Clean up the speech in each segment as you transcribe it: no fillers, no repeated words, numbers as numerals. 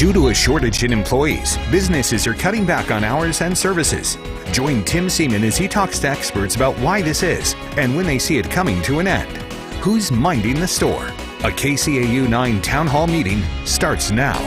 Due to a shortage in employees, businesses are cutting back on hours and services. Join Tim Seaman as he talks to experts about why this is and when they see it coming to an end. Who's minding the store? A KCAU-9 Town Hall meeting starts now.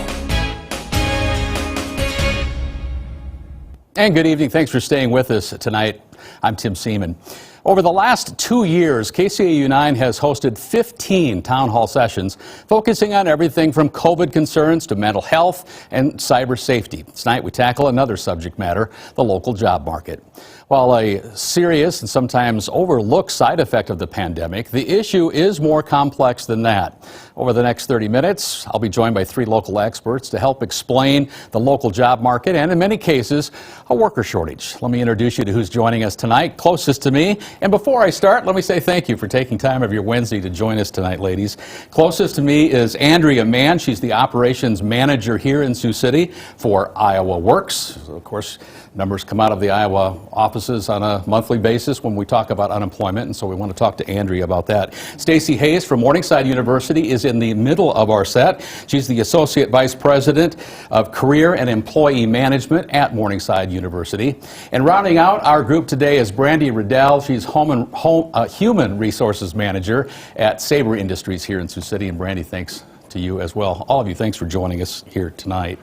And good evening. Thanks for staying with us tonight. I'm Tim Seaman. Over the last 2 years, KCAU-9 has hosted 15 town hall sessions focusing on everything from COVID concerns to mental health and cyber safety. Tonight we tackle another subject matter, the local job market. While a serious and sometimes overlooked side effect of the pandemic, the issue is more complex than that. Over the next 30 minutes, I'll be joined by 3 local experts to help explain the local job market and, in many cases, a worker shortage. Let me introduce you to who's joining us tonight, closest to me. And before I start, let me say thank you for taking time of your Wednesday to join us tonight, ladies. Closest to me is Andrea Mann. She's the operations manager here in Sioux City for Iowa Works. Of course, numbers come out of the Iowa offices on a monthly basis when we talk about unemployment, and so we want to talk to Andrea about that. Stacy Hayes from Morningside University is in the middle of our set. She's the Associate Vice President of Career and Employee Management at Morningside University. And rounding out our group today is Brandy Riddell. She's Human Resources Manager at Sabre Industries here in Sioux City. And Brandy, thanks to you as well. All of you, thanks for joining us here tonight.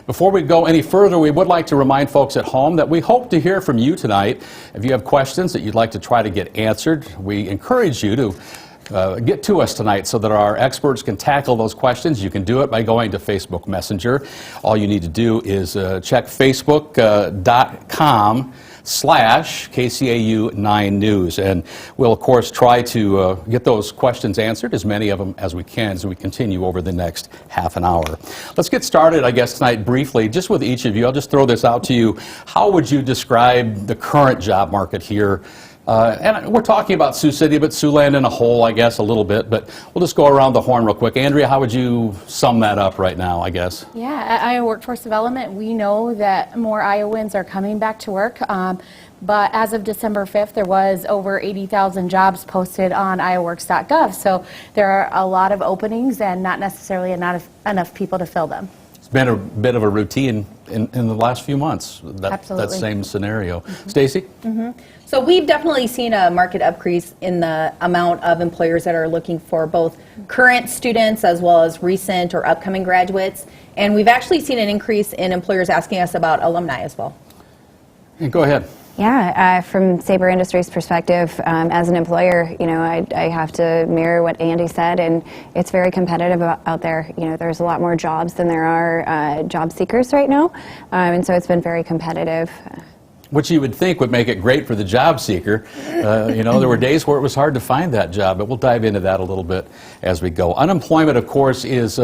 Before we go any further, we would like to remind folks at home that we hope to hear from you tonight. If you have questions that you'd like to try to get answered, we encourage you to get to us tonight so that our experts can tackle those questions. You can do it by going to Facebook Messenger. All you need to do is check facebook.com/KCAU9 News. And we'll, of course, try to get those questions answered, as many of them as we can, as we continue over the next half an hour. Let's get started, I guess, tonight briefly, just with each of you. I'll just throw this out to you. How would you describe the current job market here? And we're talking about Sioux City, but Siouxland in a whole, I guess, a little bit. But we'll just go around the horn real quick. Andrea, how would you sum that up right now, I guess? Yeah, at Iowa Workforce Development, we know that more Iowans are coming back to work. But as of December 5th, there was over 80,000 jobs posted on iowaworks.gov. So there are a lot of openings and not necessarily enough people to fill them. It's been a bit of a routine in the last few months, that same scenario. Stacy? So we've definitely seen a market increase in the amount of employers that are looking for both current students as well as recent or upcoming graduates. And we've actually seen an increase in employers asking us about alumni as well. And go ahead. Yeah, from Sabre Industries' perspective, as an employer, you know, I have to mirror what Andy said, and it's very competitive out there. You know, there's a lot more jobs than there are job seekers right now, and so it's been very competitive. Which you would think would make it great for the job seeker. You know, there were days where it was hard to find that job, but we'll dive into that a little bit as we go. Unemployment, of course, is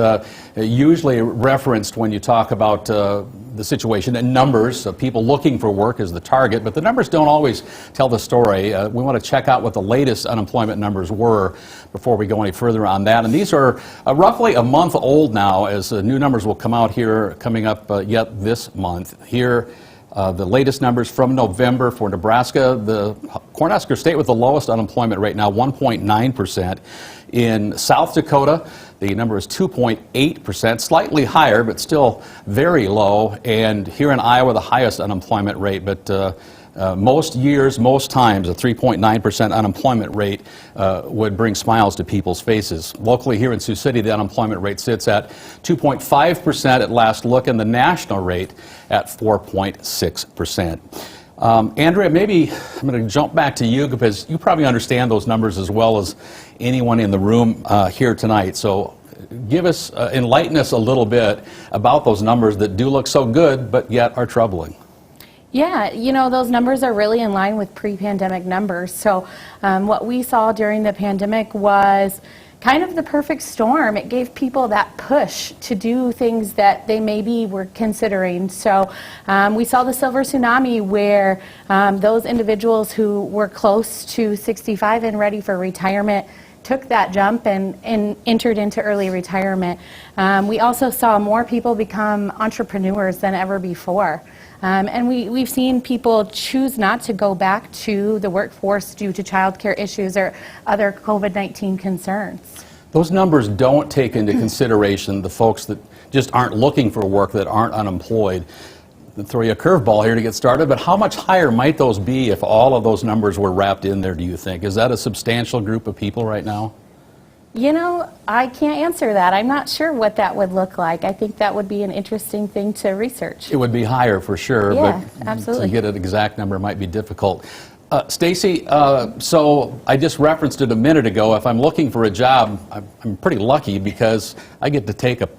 usually referenced when you talk about the situation, and numbers of people looking for work is the target, but the numbers don't always tell the story. We want to check out what the latest unemployment numbers were before we go any further on that. And these are roughly a month old now, as new numbers will come out here coming up yet this month. Here, the latest numbers from November for Nebraska, the Cornhusker State with the lowest unemployment rate now, 1.9%. In South Dakota, the number is 2.8%, slightly higher, but still very low. And here in Iowa, the highest unemployment rate, but most years, most times, a 3.9% unemployment rate would bring smiles to people's faces. Locally here in Sioux City, the unemployment rate sits at 2.5% at last look, and the national rate at 4.6%. Andrea, maybe I'm going to jump back to you because you probably understand those numbers as well as anyone in the room here tonight. So give us, enlighten us a little bit about those numbers that do look so good but yet are troubling. Yeah, you know, those numbers are really in line with pre-pandemic numbers. So what we saw during the pandemic was kind of the perfect storm. It gave people that push to do things that they maybe were considering. So we saw the silver tsunami where those individuals who were close to 65 and ready for retirement took that jump and entered into early retirement. We also saw more people become entrepreneurs than ever before. And we've seen people choose not to go back to the workforce due to childcare issues or other COVID-19 concerns. Those numbers don't take into consideration the folks that just aren't looking for work, that aren't unemployed. I'll throw you a curveball here to get started, but how much higher might those be if all of those numbers were wrapped in there, do you think? Is that a substantial group of people right now? You know, I can't answer that. I'm not sure what that would look like. I think that would be an interesting thing to research. It would be higher for sure, Yeah, but absolutely. to get an exact number might be difficult. Stacy, so I just referenced it a minute ago. If I'm looking for a job, I'm pretty lucky because I get to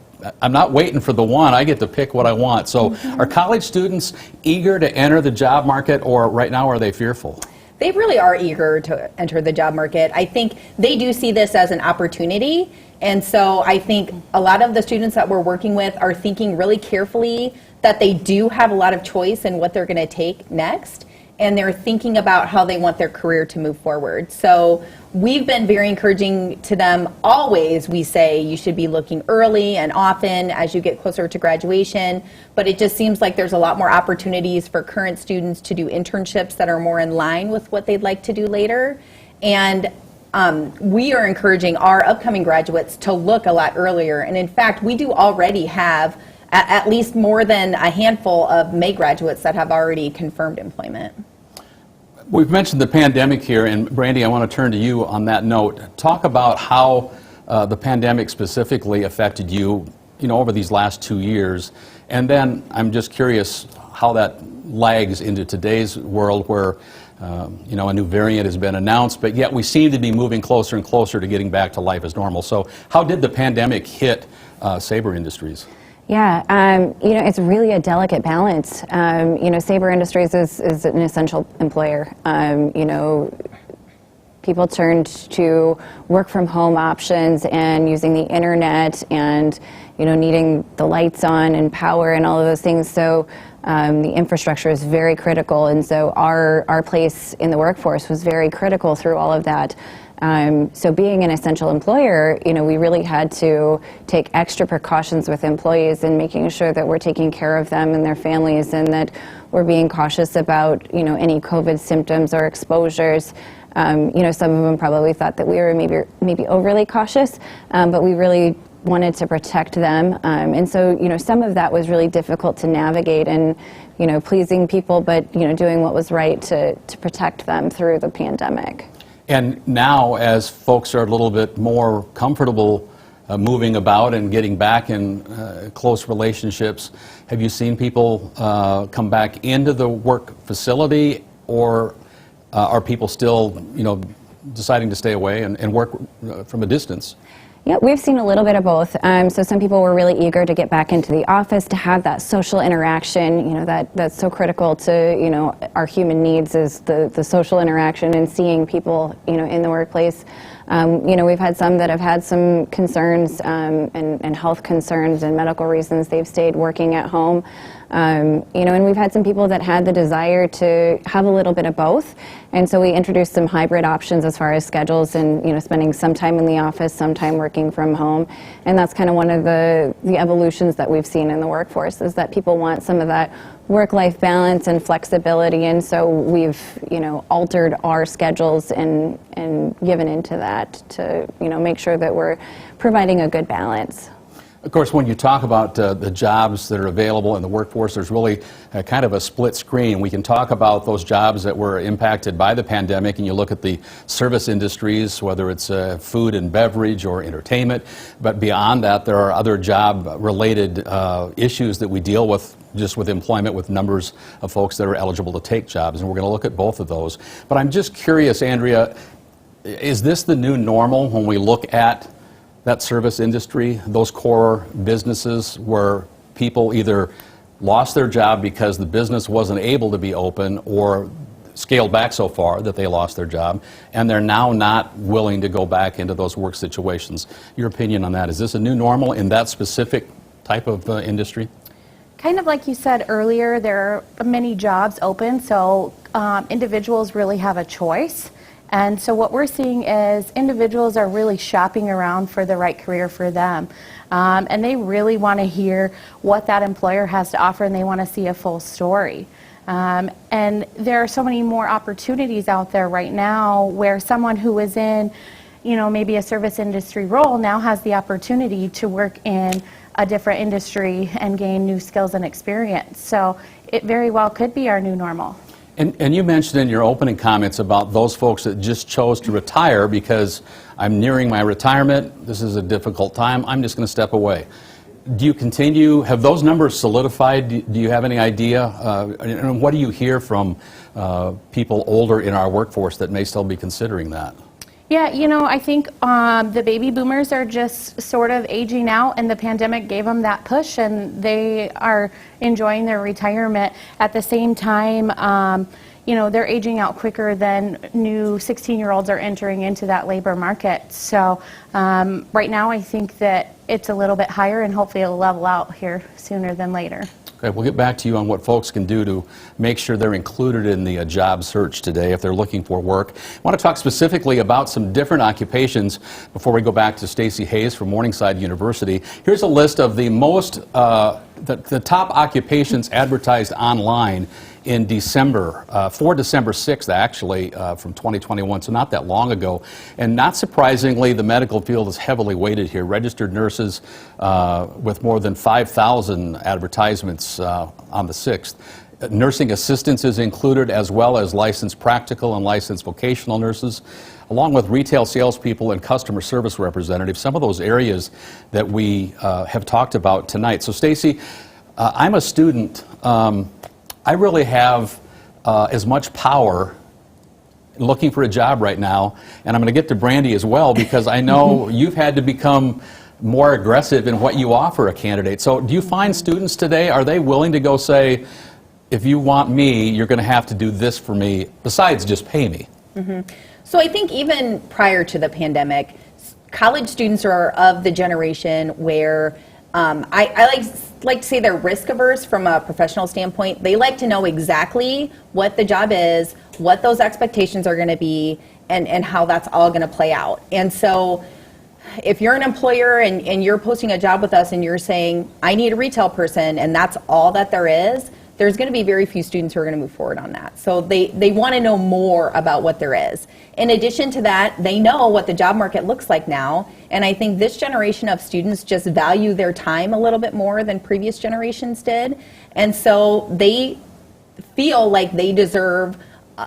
I'm not waiting for the one, I get to pick what I want. So are college students eager to enter the job market, or right now are they fearful? They really are eager to enter the job market. I think they do see this as an opportunity. And so I think a lot of the students that we're working with are thinking really carefully that they do have a lot of choice in what they're going to take next. And they're thinking about how they want their career to move forward. So we've been very encouraging to them. Always we say you should be looking early and often as you get closer to graduation, but it just seems like there's a lot more opportunities for current students to do internships that are more in line with what they'd like to do later. And we are encouraging our upcoming graduates to look a lot earlier. And in fact, we do already have at least more than a handful of May graduates that have already confirmed employment. We've mentioned the pandemic here, and Brandy, I want to turn to you on that note. Talk about how the pandemic specifically affected you, over these last 2 years. And then I'm just curious how that lags into today's world where, a new variant has been announced, but yet we seem to be moving closer and closer to getting back to life as normal. So how did the pandemic hit Sabre Industries? Yeah, it's really a delicate balance. Sabre Industries is an essential employer. People turned to work from home options and using the internet and, needing the lights on and power and all of those things. So the infrastructure is very critical. And so our place in the workforce was very critical through all of that. So being an essential employer, we really had to take extra precautions with employees and making sure that we're taking care of them and their families, and that we're being cautious about, any COVID symptoms or exposures. Some of them probably thought that we were maybe overly cautious, but we really wanted to protect them. And so, some of that was really difficult to navigate and, pleasing people, but, doing what was right to protect them through the pandemic. And now, as folks are a little bit more comfortable moving about and getting back in close relationships, have you seen people come back into the work facility, or are people still, deciding to stay away and work from a distance? Yeah, we've seen a little bit of both. So some people were really eager to get back into the office, to have that social interaction, that's so critical to, our human needs, is the social interaction and seeing people, in the workplace. We've had some that have had some concerns and health concerns and medical reasons they've stayed working at home. And we've had some people that had the desire to have a little bit of both. And so we introduced some hybrid options as far as schedules and, spending some time in the office, some time working from home. And that's kind of one of the evolutions that we've seen in the workforce, is that people want some of that work-life balance and flexibility. And so we've, altered our schedules and given into that to, make sure that we're providing a good balance. Of course, when you talk about the jobs that are available in the workforce, there's really kind of a split screen. We can talk about those jobs that were impacted by the pandemic, and you look at the service industries, whether it's food and beverage or entertainment. But beyond that, there are other job-related issues that we deal with just with employment, with numbers of folks that are eligible to take jobs, and we're going to look at both of those. But I'm just curious, Andrea, is this the new normal when we look at that service industry, those core businesses where people either lost their job because the business wasn't able to be open, or scaled back so far that they lost their job, and they're now not willing to go back into those work situations? Your opinion on that? Is this a new normal in that specific type of industry? Kind of like you said earlier, there are many jobs open, so individuals really have a choice. And so what we're seeing is individuals are really shopping around for the right career for them. And they really want to hear what that employer has to offer, and they want to see a full story. And there are so many more opportunities out there right now where someone who is in, maybe a service industry role now has the opportunity to work in a different industry and gain new skills and experience. So it very well could be our new normal. And you mentioned in your opening comments about those folks that just chose to retire because I'm nearing my retirement, this is a difficult time, I'm just going to step away. Do you continue, have those numbers solidified? Do you have any idea? And what do you hear from people older in our workforce that may still be considering that? Yeah, you know, I think the baby boomers are just sort of aging out, and the pandemic gave them that push, and they are enjoying their retirement. At the same time, you know, they're aging out quicker than new 16-year-olds are entering into that labor market. So right now, I think that it's a little bit higher, and hopefully it'll level out here sooner than later. Okay, we'll get back to you on what folks can do to make sure they're included in the job search today if they're looking for work. I want to talk specifically about some different occupations before we go back to Stacey Hayes from Morningside University. Here's a list of the most, the top occupations advertised online in December, for December 6th actually, from 2021, so not that long ago. And not surprisingly, the medical field is heavily weighted here. Registered nurses with more than 5,000 advertisements on the 6th. Nursing assistants is included, as well as licensed practical and licensed vocational nurses, along with retail salespeople and customer service representatives, some of those areas that we have talked about tonight. So Stacey, I'm a student. I really have as much power looking for a job right now, and I'm going to get to Brandy as well because I know you've had to become more aggressive in what you offer a candidate. So do you find students today, are they willing to go say, if you want me, you're going to have to do this for me, besides just pay me? So I think even prior to the pandemic, college students are of the generation where I like to say they're risk averse from a professional standpoint. They like to know exactly what the job is, what those expectations are going to be, and how that's all going to play out. And so if you're an employer and you're posting a job with us and you're saying, I need a retail person, and that's all that there is, there's going to be very few students who are going to move forward on that. So they want to know more about what there is. In addition to that, they know what the job market looks like now, and I think this generation of students just value their time a little bit more than previous generations did, and so they feel like they deserve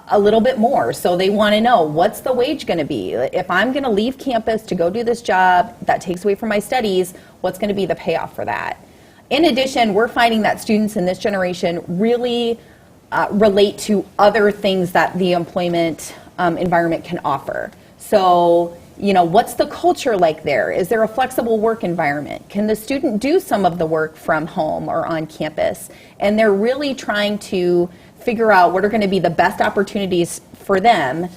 a little bit more. So they want to know, what's the wage going to be? If I'm going to leave campus to go do this job that takes away from my studies, what's going to be the payoff for that? In addition, we're finding that students in this generation really relate to other things that the employment environment can offer. So, you know, what's the culture like there? Is there a flexible work environment? Can the student do some of the work from home or on campus? And they're really trying to figure out what are going to be the best opportunities for them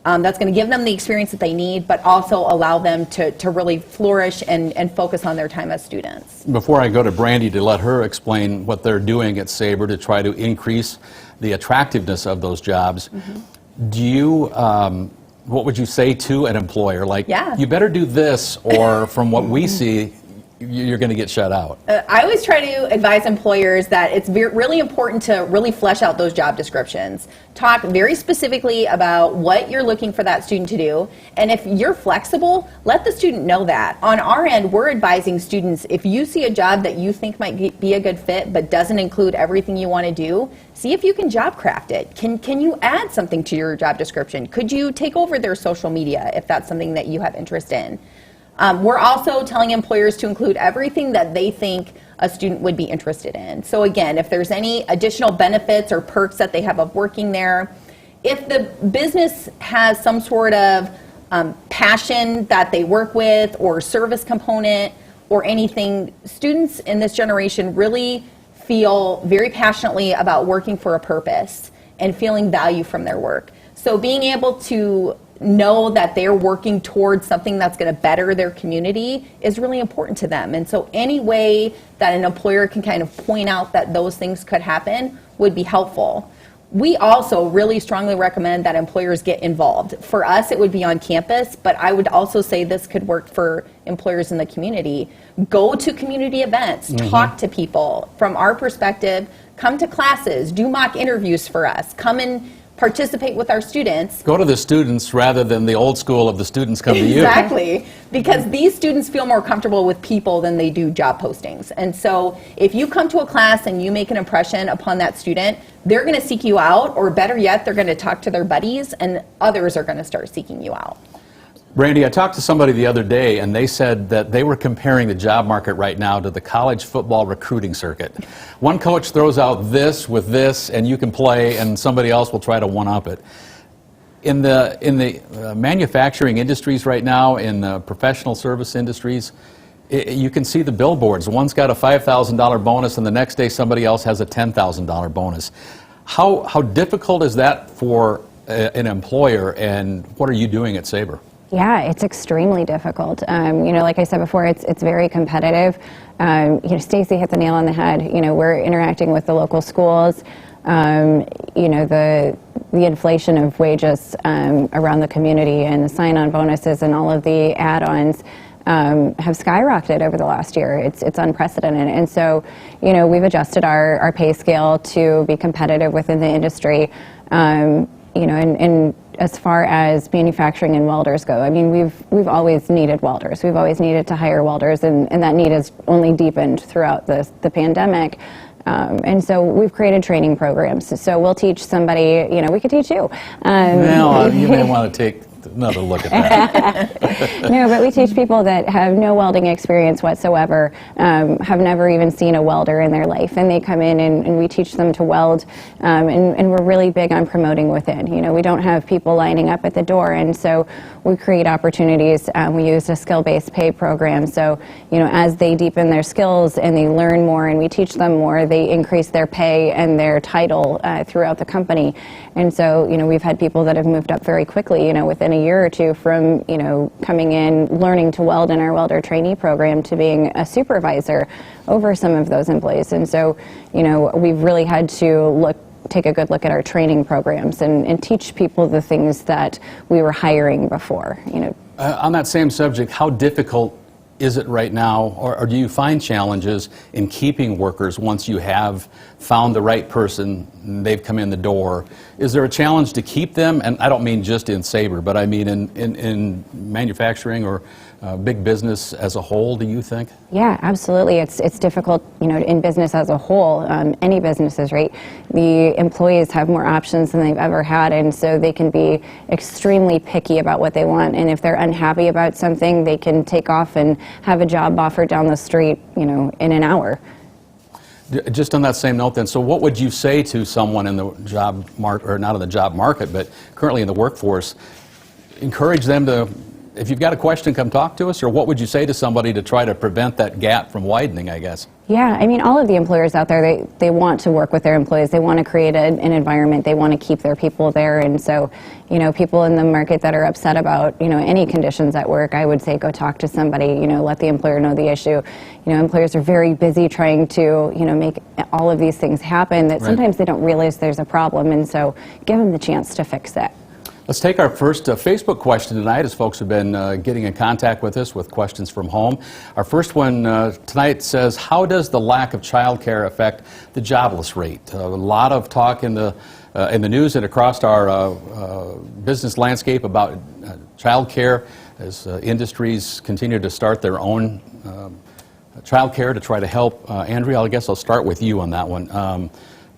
that's going to give them the experience that they need, but also allow them to really flourish and focus on their time as students. Before I go to Brandy to let her explain what they're doing at Sabre to try to increase the attractiveness of those jobs, do you, what would you say to an employer? Like, you better do this, or from what we see, you're going to get shut out. I always try to advise employers that it's really important to really flesh out those job descriptions. Talk very specifically about what you're looking for that student to do, and if you're flexible, let the student know that. On our end, we're advising students, if you see a job that you think might be a good fit but doesn't include everything you want to do, see if you can job craft it. Can you add something to your job description? Could you take over their social media if that's something that you have interest in? We're also telling employers to include everything that they think a student would be interested in. So again, if there's any additional benefits or perks that they have of working there, if the business has some sort of passion that they work with or service component or anything, students in this generation really feel very passionately about working for a purpose and feeling value from their work. So being able to know that they're working towards something that's going to better their community is really important to them. And so any way that an employer can kind of point out that those things could happen would be helpful. We also really strongly recommend that employers get involved. For us, it would be on campus, but I would also say this could work for employers in the community. Go to community events, talk to people. From our perspective, come to classes, do mock interviews for us, come and participate with our students. Go to the students rather than the old school of the students come to you. Exactly, because these students feel more comfortable with people than they do job postings. And so if you come to a class and you make an impression upon that student, they're going to seek you out, or better yet, they're going to talk to their buddies, and others are going to start seeking you out. Randy, I talked to somebody the other day, and they said that they were comparing the job market right now to the college football recruiting circuit. One coach throws out this with this, and you can play, and somebody else will try to one-up it. In the manufacturing industries right now, in the professional service industries, you can see the billboards. One's got a $5,000 bonus, and the next day somebody else has a $10,000 bonus. How difficult is that for an employer, and what are you doing at Sabre? Yeah, it's extremely difficult. Like I said before, it's very competitive. Stacy hit the nail on the head. We're interacting with the local schools. The inflation of wages around the community and the sign-on bonuses and all of the add-ons have skyrocketed over the last year. It's unprecedented. And so, we've adjusted our pay scale to be competitive within the industry. And as far as manufacturing and welders go, I mean, we've always needed welders. We've always needed to hire welders, and that need has only deepened throughout the pandemic. And so we've created training programs. So we'll teach somebody, we could teach you. You may want to take another look at that. No, but we teach people that have no welding experience whatsoever, have never even seen a welder in their life, and they come in and we teach them to weld, and we're really big on promoting within. We don't have people lining up at the door, and so we create opportunities. We use a skill-based pay program, so as they deepen their skills and they learn more and we teach them more, they increase their pay and their title throughout the company. And so we've had people that have moved up very quickly, within a year or two, from coming in, learning to weld in our welder trainee program, to being a supervisor over some of those employees. And so we've really had to take a good look at our training programs and teach people the things that we were hiring before. On that same subject, how difficult is it right now, or do you find challenges in keeping workers once you have found the right person, and they've come in the door? Is there a challenge to keep them? And I don't mean just in Sabre, but I mean in manufacturing or big business as a whole, do you think? Yeah, absolutely. It's difficult, in business as a whole, any businesses, right? The employees have more options than they've ever had, and so they can be extremely picky about what they want. And if they're unhappy about something, they can take off and have a job offer down the street, in an hour. Just on that same note then, so what would you say to someone in the job market, or not in the job market, but currently in the workforce? Encourage them to, if you've got a question, come talk to us, or what would you say to somebody to try to prevent that gap from widening, I guess? Yeah, I mean, all of the employers out there, they want to work with their employees. They want to create an environment. They want to keep their people there. And so, people in the market that are upset about, any conditions at work, I would say go talk to somebody, let the employer know the issue. Employers are very busy trying to, make all of these things happen that sometimes they don't realize there's a problem. And so give them the chance to fix it. Let's take our first Facebook question tonight, as folks have been getting in contact with us with questions from home. Our first one tonight says, how does the lack of child care affect the jobless rate? A lot of talk in the news and across our business landscape about child care as industries continue to start their own child care to try to help. Andrea, I guess I'll start with you on that one.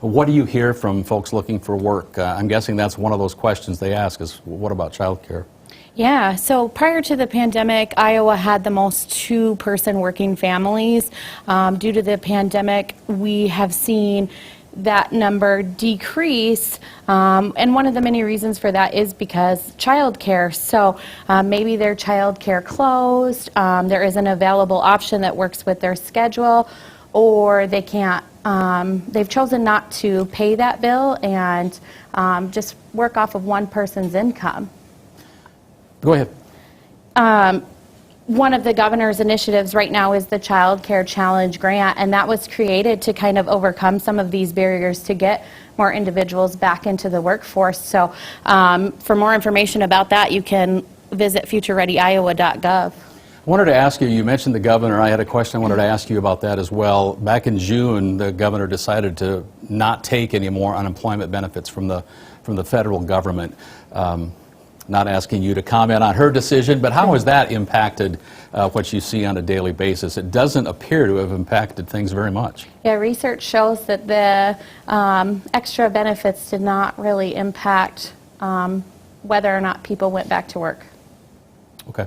What do you hear from folks looking for work? I'm guessing that's one of those questions they ask is, what about child care? Yeah, so prior to the pandemic, Iowa had the most two-person working families. Due to the pandemic, we have seen that number decrease, and one of the many reasons for that is because childcare. So maybe their childcare closed, there is an available option that works with their schedule, or they can't. They've chosen not to pay that bill and just work off of one person's income. Go ahead. One of the governor's initiatives right now is the Child Care Challenge Grant, and that was created to kind of overcome some of these barriers to get more individuals back into the workforce. So for more information about that, you can visit futurereadyiowa.gov. I wanted to ask you, you mentioned the governor. I had a question I wanted to ask you about that as well. Back in June, the governor decided to not take any more unemployment benefits from the from the federal government. Not asking you to comment on her decision, but how has that impacted what you see on a daily basis? It doesn't appear to have impacted things very much. Yeah, research shows that the extra benefits did not really impact whether or not people went back to work. Okay.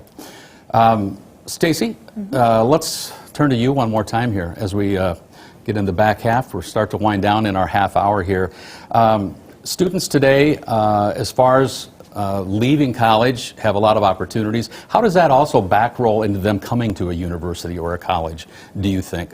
Stacy, let's turn to you one more time here as we get in the back half. We'll start to wind down in our half hour here. Students today, as far as leaving college, have a lot of opportunities. How does that also backroll into them coming to a university or a college, do you think?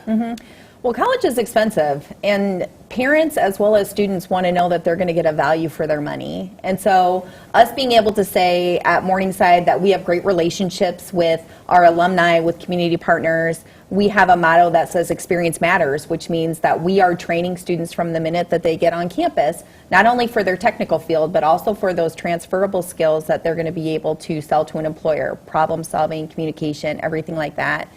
Well, college is expensive, and parents as well as students want to know that they're going to get a value for their money. And so us being able to say at Morningside that we have great relationships with our alumni, with community partners, we have a motto that says experience matters, which means that we are training students from the minute that they get on campus, not only for their technical field, but also for those transferable skills that they're going to be able to sell to an employer, problem solving, communication, everything like that.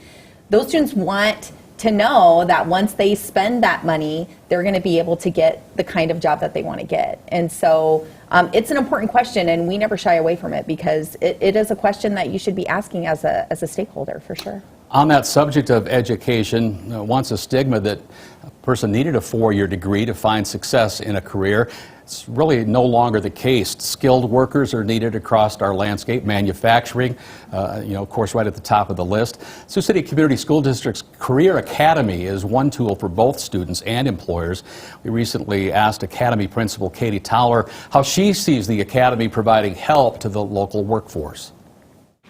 Those students want to know that once they spend that money, they're going to be able to get the kind of job that they want to get. And so it's an important question, and we never shy away from it because it is a question that you should be asking as a stakeholder, for sure. On that subject of education, once a stigma that a person needed a 4-year degree to find success in a career. It's really no longer the case. Skilled workers are needed across our landscape. Manufacturing, of course, right at the top of the list. Sioux City Community School District's Career Academy is one tool for both students and employers. We recently asked Academy Principal Katie Towler how she sees the Academy providing help to the local workforce.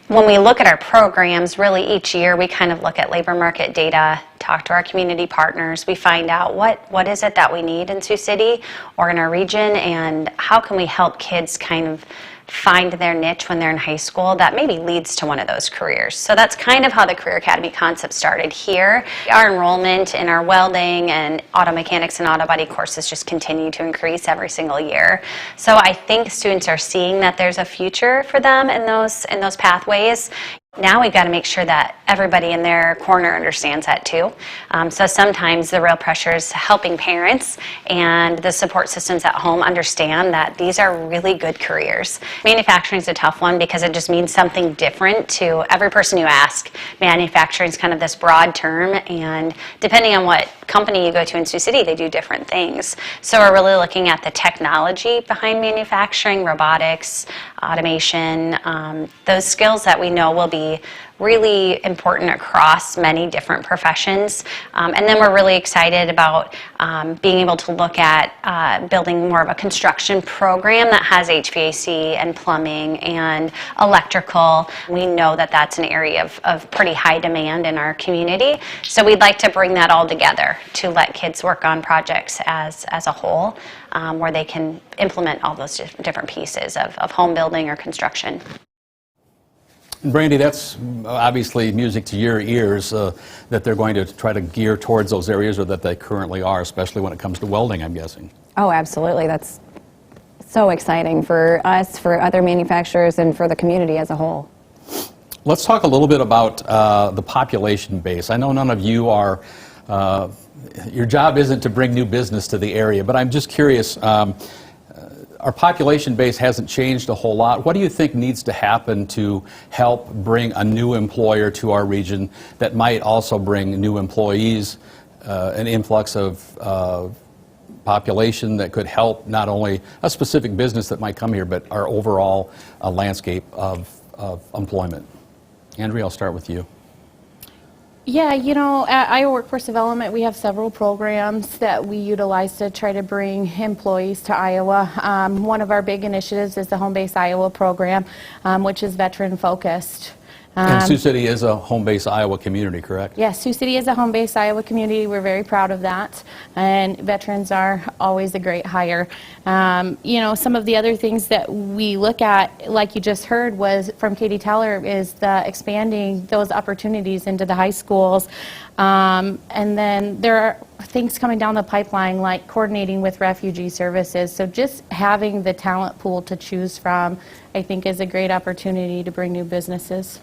When we look at our programs, really each year we kind of look at labor market data, talk to our community partners. We find out what is it that we need in Sioux City or in our region, and how can we help kids kind of find their niche when they're in high school that maybe leads to one of those careers. So that's kind of how the Career Academy concept started here. Our enrollment in our welding and auto mechanics and auto body courses just continue to increase every single year. So I think students are seeing that there's a future for them in those pathways. Now we've got to make sure that everybody in their corner understands that too. So sometimes the real pressure is helping parents and the support systems at home understand that these are really good careers. Manufacturing is a tough one because it just means something different to every person you ask. Manufacturing is kind of this broad term, and depending on what company you go to in Sioux City, they do different things. So we're really looking at the technology behind manufacturing, robotics, automation, those skills that we know will be really important across many different professions. And then we're really excited about being able to look at building more of a construction program that has HVAC and plumbing and electrical. We know that that's an area of pretty high demand in our community. So we'd like to bring that all together to let kids work on projects as a whole, where they can implement all those different pieces of home building or construction. Brandy, that's obviously music to your ears, that they're going to try to gear towards those areas, or that they currently are, especially when it comes to welding, I'm guessing. Oh, absolutely. That's so exciting for us, for other manufacturers, and for the community as a whole. Let's talk a little bit about the population base. I know none of you are, your job isn't to bring new business to the area, but I'm just curious, our population base hasn't changed a whole lot. What do you think needs to happen to help bring a new employer to our region that might also bring new employees, an influx of population that could help not only a specific business that might come here, but our overall landscape of employment? Andrea, I'll start with you. Yeah, at Iowa Workforce Development, we have several programs that we utilize to try to bring employees to Iowa. One of our big initiatives is the Home Base Iowa program, which is veteran-focused. And Sioux City is a home-based Iowa community, correct? Yes, Sioux City is a home-based Iowa community. We're very proud of that, and veterans are always a great hire. Some of the other things that we look at, like you just heard, was from Katie Towler, is the expanding those opportunities into the high schools. And then there are things coming down the pipeline, like coordinating with refugee services. So just having the talent pool to choose from, I think, is a great opportunity to bring new businesses.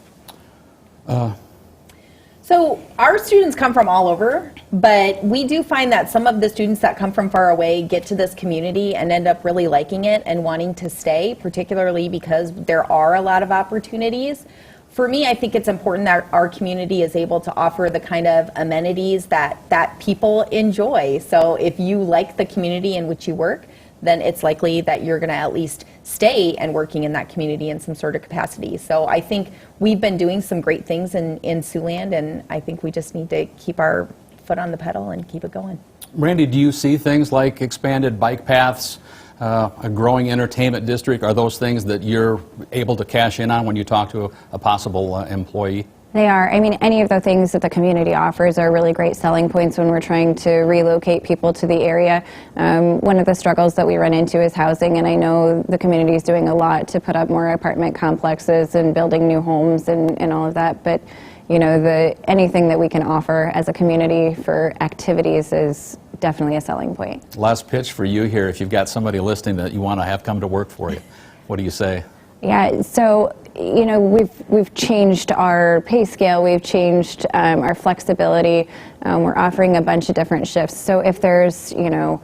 So our students come from all over, but we do find that some of the students that come from far away get to this community and end up really liking it and wanting to stay, particularly because there are a lot of opportunities. For me, I think it's important that our community is able to offer the kind of amenities that people enjoy. So if you like the community in which you work, then it's likely that you're going to at least stay and working in that community in some sort of capacity. So I think we've been doing some great things in Siouxland, and I think we just need to keep our foot on the pedal and keep it going. Randy, do you see things like expanded bike paths, a growing entertainment district? Are those things that you're able to cash in on when you talk to a possible employee? They are. I mean, any of the things that the community offers are really great selling points when we're trying to relocate people to the area. One of the struggles that we run into is housing, and I know the community is doing a lot to put up more apartment complexes and building new homes and all of that. But, you know, anything that we can offer as a community for activities is definitely a selling point. Last pitch for you here. If you've got somebody listening that you want to have come to work for you, what do you say? Yeah, so, you know, we've changed our pay scale, we've changed our flexibility, we're offering a bunch of different shifts. So if there's, you know,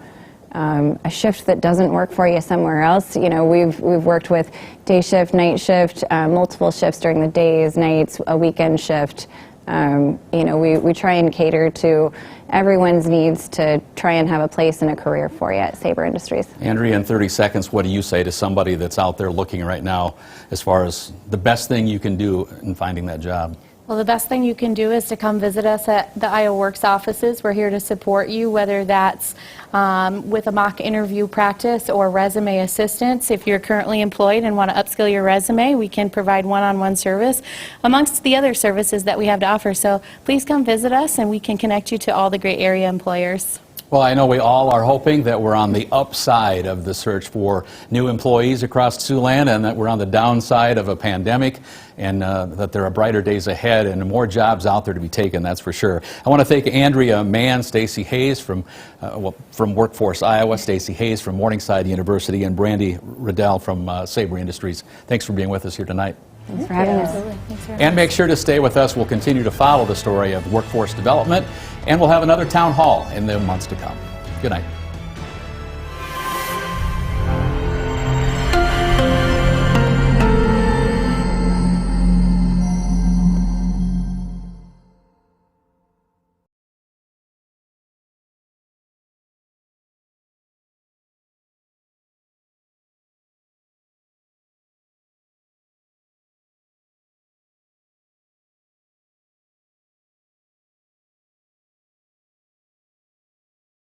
a shift that doesn't work for you somewhere else, you know, we've worked with day shift, night shift, multiple shifts during the days, nights, a weekend shift. You know, we try and cater to everyone's needs to try and have a place and a career for you at Sabre Industries. Andrea, in 30 seconds, what do you say to somebody that's out there looking right now as far as the best thing you can do in finding that job? Well, the best thing you can do is to come visit us at the Iowa Works offices. We're here to support you, whether that's with a mock interview practice or resume assistance. If you're currently employed and want to upskill your resume, we can provide one-on-one service amongst the other services that we have to offer. So please come visit us and we can connect you to all the great area employers. Well, I know we all are hoping that we're on the upside of the search for new employees across Siouxland, and that we're on the downside of a pandemic, and that there are brighter days ahead and more jobs out there to be taken, that's for sure. I want to thank Andrea Mann, Stacy Hayes from Workforce Iowa, Stacy Hayes from Morningside University, and Brandy Riddell from Sabre Industries. Thanks for being with us here tonight. Thanks for having us. Thanks for And make sure to stay with us. We'll continue to follow the story of workforce development, and we'll have another town hall in the months to come. Good night.